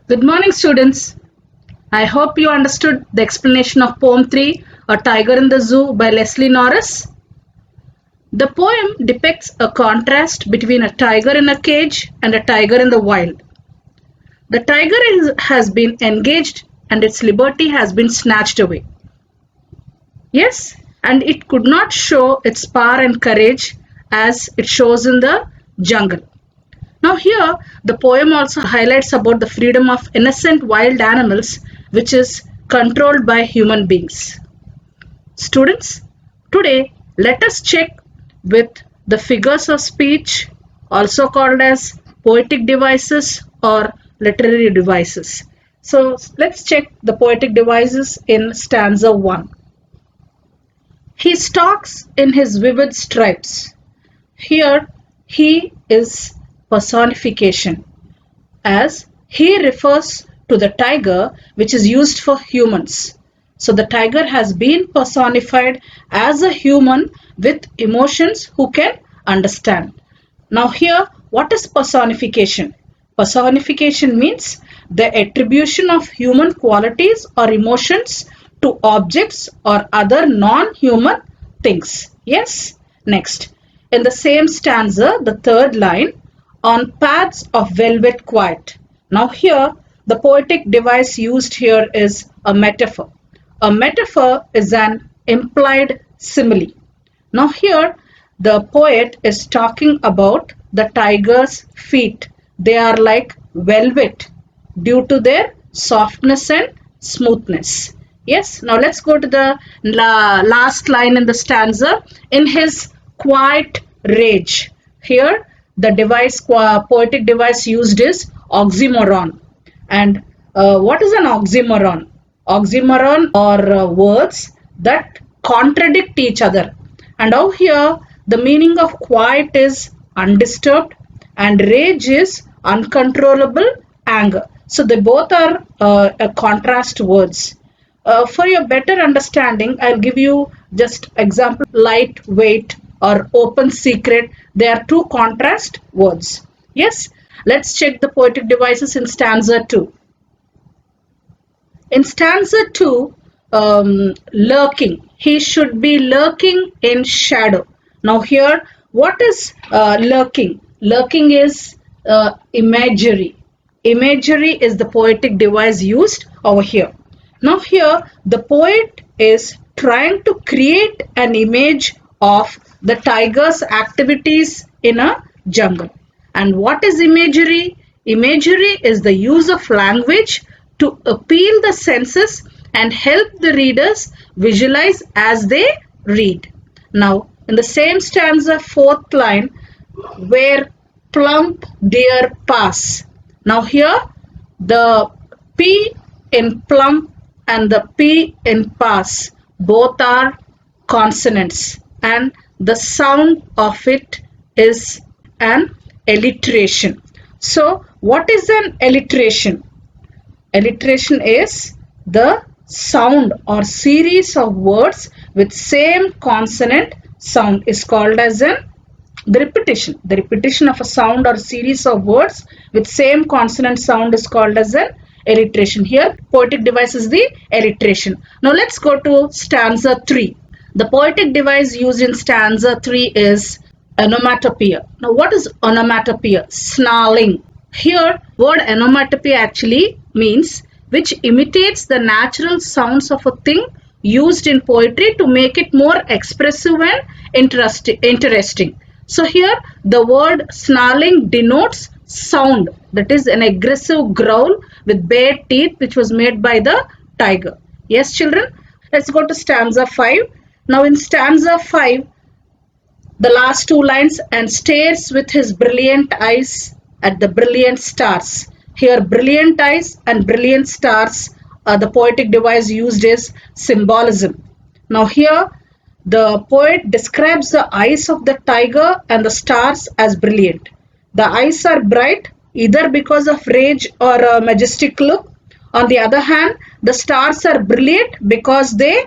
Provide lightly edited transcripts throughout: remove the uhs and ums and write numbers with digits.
Good morning, students. I hope you understood the explanation of Poem 3, A Tiger in the Zoo by Leslie Norris. The poem depicts a contrast between a tiger in a cage and a tiger in the wild. The tiger has been engaged and its liberty has been snatched away. Yes, and it could not show its power and courage as it shows in the jungle. Now here, the poem also highlights about the freedom of innocent wild animals which is controlled by human beings. Students, today let us check with the figures of speech, also called as poetic devices or literary devices. So let's check the poetic devices in stanza 1. He stalks in his vivid stripes. Here, he is personification, as he refers to the tiger which is used for humans. So the tiger has been personified as a human with emotions who can understand. Now here, what is personification? Personification means the attribution of human qualities or emotions to objects or other non-human things. Yes? Next, in the same stanza, the third line, on paths of velvet quiet. Now here, the poetic device used here is a metaphor. A metaphor is an implied simile. Now here, the poet is talking about the tiger's feet. They are like velvet due to their softness and smoothness. Yes, now let's go to the last line in the stanza. In his quiet rage. Here, the poetic device used is oxymoron. And what is an oxymoron? Oxymoron are words that contradict each other. And now here, the meaning of quiet is undisturbed and rage is uncontrollable anger. So they both are contrast words. For your better understanding, I'll give you just example lightweight or open secret. They are two contrast words. Yes, let's check the poetic devices in stanza 2. In stanza 2, lurking. He should be lurking in shadow. Now here, what is lurking? Lurking is imagery. Imagery is the poetic device used over here. Now here, the poet is trying to create an image of the tiger's activities in a jungle. And what is imagery? Imagery is the use of language to appeal the senses and help the readers visualize as they read. Now, in the same stanza, fourth line, where plump deer pass. Now here, the P in plump and the P in pass both are consonants and the sound of it is an alliteration. So what is an alliteration? Alliteration is the sound or series of words with same consonant sound is called as the repetition. The repetition of a sound or series of words with same consonant sound is called as an alliteration. Here, poetic device is the alliteration. Now let's go to stanza 3. The poetic device used in stanza 3 is onomatopoeia. Now what is onomatopoeia? Snarling. Here, word onomatopoeia actually means which imitates the natural sounds of a thing used in poetry to make it more expressive and interesting. So here, the word snarling denotes sound, that is an aggressive growl with bared teeth which was made by the tiger. Yes, children? Let's go to stanza 5. Now in stanza 5, the last two lines, and stares with his brilliant eyes at the brilliant stars. Here brilliant eyes and brilliant stars, the poetic device used is symbolism. Now here the poet describes the eyes of the tiger and the stars as brilliant. The eyes are bright either because of rage or a majestic look. On the other hand, the stars are brilliant because they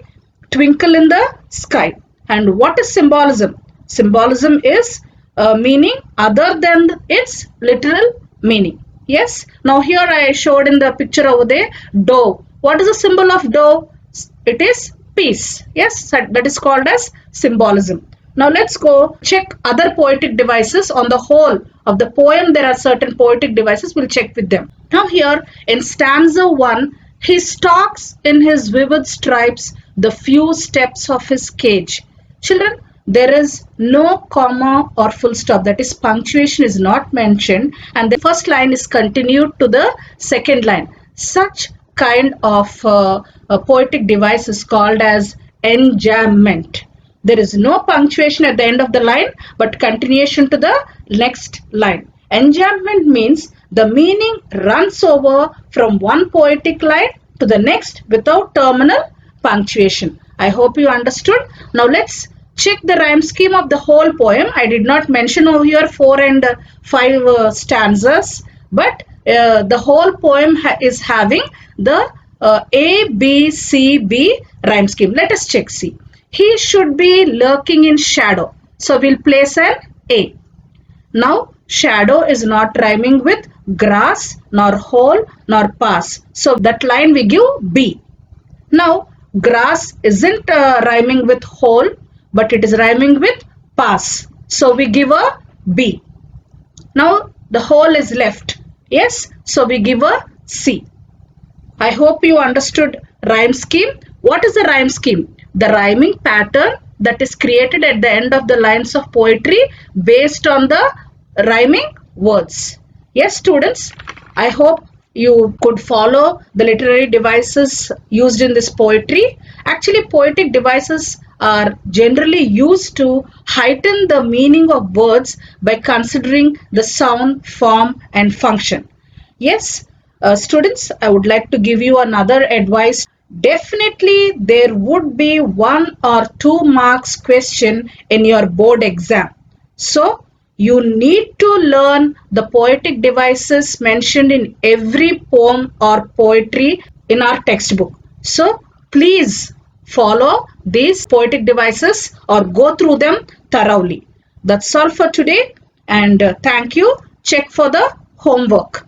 twinkle in the sky. And what is symbolism? Symbolism is a meaning other than its literal meaning. Yes. Now here I showed in the picture over there, dove. What is the symbol of dove? It is peace. Yes, that is called as symbolism. Now let's go check other poetic devices. On the whole of the poem, there are certain poetic devices. We'll check with them. Now here in stanza 1, he stalks in his vivid stripes the few steps of his cage. Children, there is no comma or full stop, that is punctuation is not mentioned, and the first line is continued to the second line. Such kind of a poetic device is called as enjambment. There is no punctuation at the end of the line but continuation to the next line. Enjambment means the meaning runs over from one poetic line to the next without terminal punctuation. I hope you understood. Now let's check the rhyme scheme of the whole poem. I did not mention over here 4 and 5 stanzas, but the whole poem is having the A, B, C, B rhyme scheme. Let us check. See, he should be lurking in shadow. So we'll place an A. Now shadow is not rhyming with grass, nor hole, nor pass. So that line we give B. Now grass isn't rhyming with hole, but it is rhyming with pass. So we give a B. Now the hole is left. Yes, so we give a C. I hope you understood rhyme scheme. What is the rhyme scheme? The rhyming pattern that is created at the end of the lines of poetry based on the rhyming words. Yes, students, I hope you could follow the literary devices used in this poetry. Actually, poetic devices are generally used to heighten the meaning of words by considering the sound, form, and function. Yes, students, I would like to give you another advice. Definitely, there would be 1 or 2 marks question in your board exam. So, you need to learn the poetic devices mentioned in every poem or poetry in our textbook. So, please follow these poetic devices or go through them thoroughly. That's all for today, and thank you. Check for the homework.